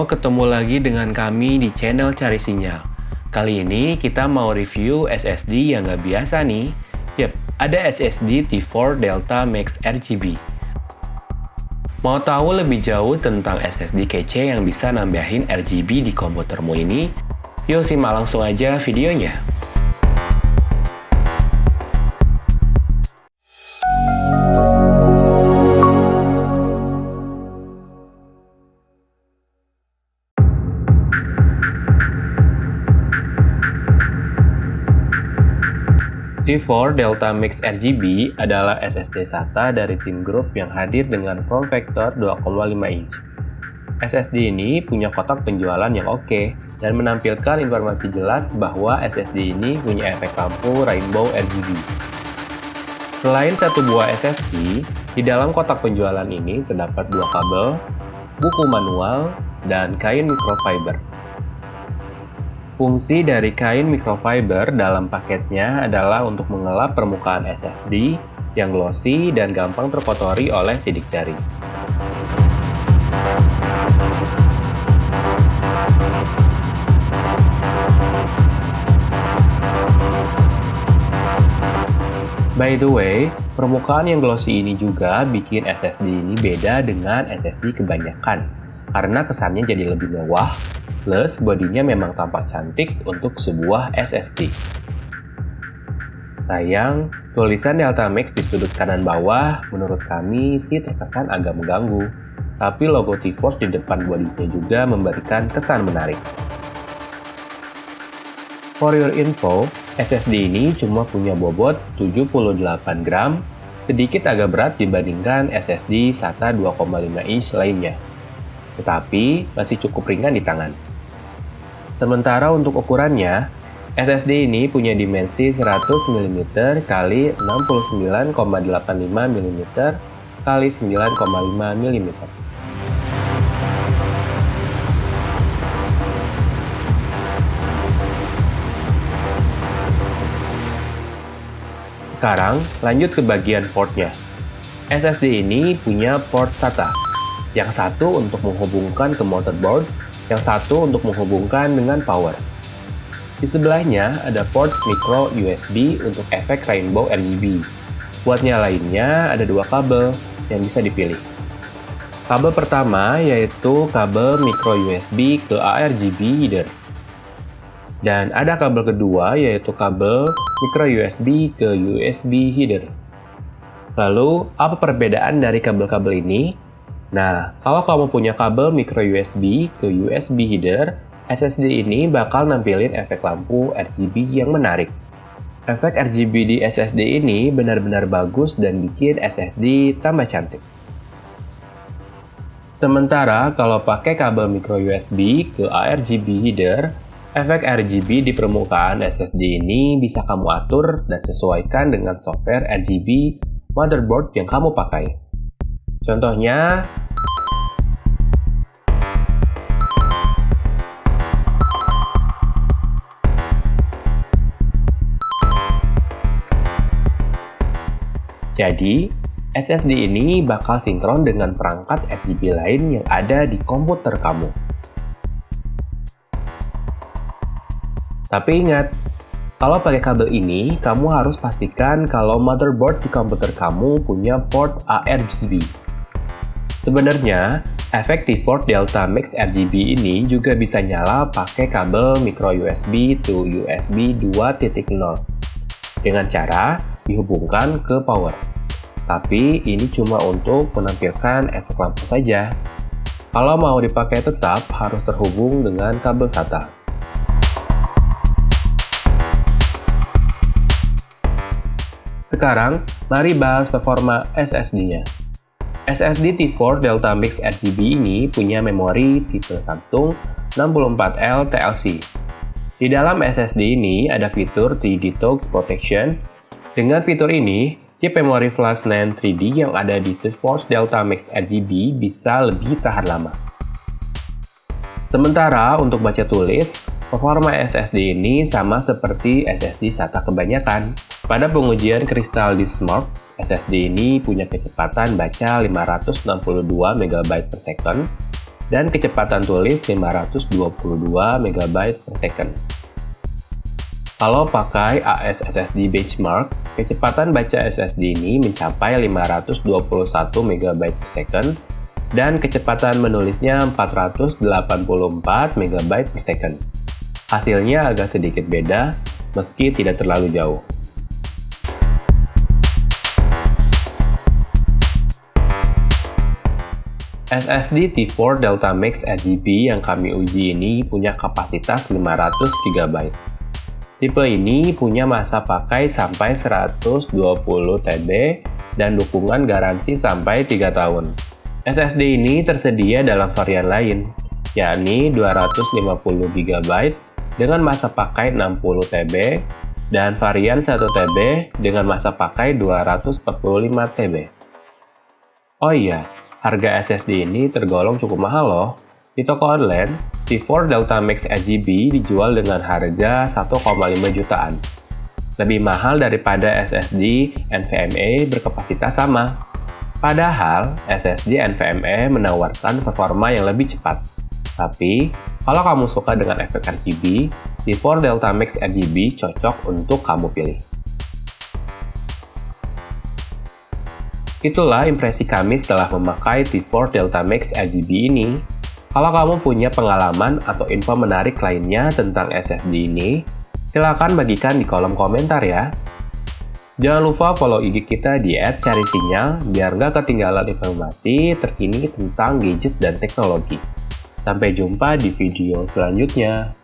Halo, ketemu lagi dengan kami di channel Cari Sinyal. Kali ini kita mau review SSD yang nggak biasa nih. Yap, ada SSD T4 Delta Max RGB. Mau tahu lebih jauh tentang SSD kece yang bisa nambahin RGB di komputermu ini? Yuk simak langsung aja videonya. T4 Delta Max RGB adalah SSD SATA dari tim grup yang hadir dengan form factor 2,5 inch. SSD ini punya kotak penjualan yang oke dan menampilkan informasi jelas bahwa SSD ini punya efek lampu rainbow RGB. Selain satu buah SSD, di dalam kotak penjualan ini terdapat dua kabel, buku manual, dan kain microfiber. Fungsi dari kain microfiber dalam paketnya adalah untuk mengelap permukaan SSD yang glossy dan gampang terkotori oleh sidik jari. By the way, permukaan yang glossy ini juga bikin SSD ini beda dengan SSD kebanyakan, karena kesannya jadi lebih mewah, plus bodinya memang tampak cantik untuk sebuah SSD. Sayang, tulisan Delta Max di sudut kanan bawah menurut kami sih terkesan agak mengganggu, tapi logo T-Force di depan bodinya juga memberikan kesan menarik. For your info, SSD ini cuma punya bobot 78 gram, sedikit agak berat dibandingkan SSD SATA 2,5 inch lainnya, tetapi masih cukup ringan di tangan. Sementara untuk ukurannya, SSD ini punya dimensi 100 mm x 69,85 mm x 9,5 mm. Sekarang, lanjut ke bagian portnya. SSD ini punya port SATA, yang satu untuk menghubungkan ke motherboard, yang satu untuk menghubungkan dengan power. Di sebelahnya ada port micro USB untuk efek rainbow RGB. Buat nyalainnya ada dua kabel yang bisa dipilih. Kabel pertama yaitu kabel micro USB ke ARGB header. Dan ada kabel kedua yaitu kabel micro USB ke USB header. Lalu, apa perbedaan dari kabel-kabel ini? Nah, kalau kamu punya kabel micro USB ke USB header, SSD ini bakal nampilin efek lampu RGB yang menarik. Efek RGB di SSD ini benar-benar bagus dan bikin SSD tambah cantik. Sementara kalau pakai kabel micro USB ke ARGB header, efek RGB di permukaan SSD ini bisa kamu atur dan sesuaikan dengan software RGB motherboard yang kamu pakai. Contohnya, jadi SSD ini bakal sinkron dengan perangkat RGB lain yang ada di komputer kamu. Tapi ingat, kalau pakai kabel ini, kamu harus pastikan kalau motherboard di komputer kamu punya port ARGB. Sebenarnya, efek T4 Delta Max RGB ini juga bisa nyala pakai kabel micro USB to USB 2.0 dengan cara dihubungkan ke power. Tapi ini cuma untuk menampilkan efek lampu saja. Kalau mau dipakai tetap harus terhubung dengan kabel SATA. Sekarang, mari bahas performa SSD-nya. SSD T4 Delta Max RGB ini punya memori tipe Samsung 64L TLC. Di dalam SSD ini ada fitur 3D Touch Protection. Dengan fitur ini, chip memori flash NAND 3D yang ada di T4 Delta Max RGB bisa lebih tahan lama. Sementara untuk baca tulis, performa SSD ini sama seperti SSD SATA kebanyakan. Pada pengujian Crystal Disk Mark, SSD ini punya kecepatan baca 562 MB per second dan kecepatan tulis 522 MB per second. Kalau pakai AES SSD benchmark, kecepatan baca SSD ini mencapai 521 MB per second dan kecepatan menulisnya 484 MB per second. Hasilnya agak sedikit beda, meski tidak terlalu jauh. SSD T4 Delta Max RGB yang kami uji ini punya kapasitas 500 GB. Tipe ini punya masa pakai sampai 120 TB dan dukungan garansi sampai 3 tahun. SSD ini tersedia dalam varian lain, yakni 250 GB dengan masa pakai 60 TB dan varian 1 TB dengan masa pakai 245 TB. Oh iya, harga SSD ini tergolong cukup mahal loh. Di toko online, T4 Delta Max RGB dijual dengan harga 1,5 jutaan. Lebih mahal daripada SSD NVMe berkapasitas sama. Padahal, SSD NVMe menawarkan performa yang lebih cepat. Tapi, kalau kamu suka dengan efek RGB, T4 Delta Max RGB cocok untuk kamu pilih. Itulah impresi kami setelah memakai T4 Delta Max RGB ini. Kalau kamu punya pengalaman atau info menarik lainnya tentang SSD ini, silakan bagikan di kolom komentar ya. Jangan lupa follow IG kita di @carisinyal biar nggak ketinggalan informasi terkini tentang gadget dan teknologi. Sampai jumpa di video selanjutnya.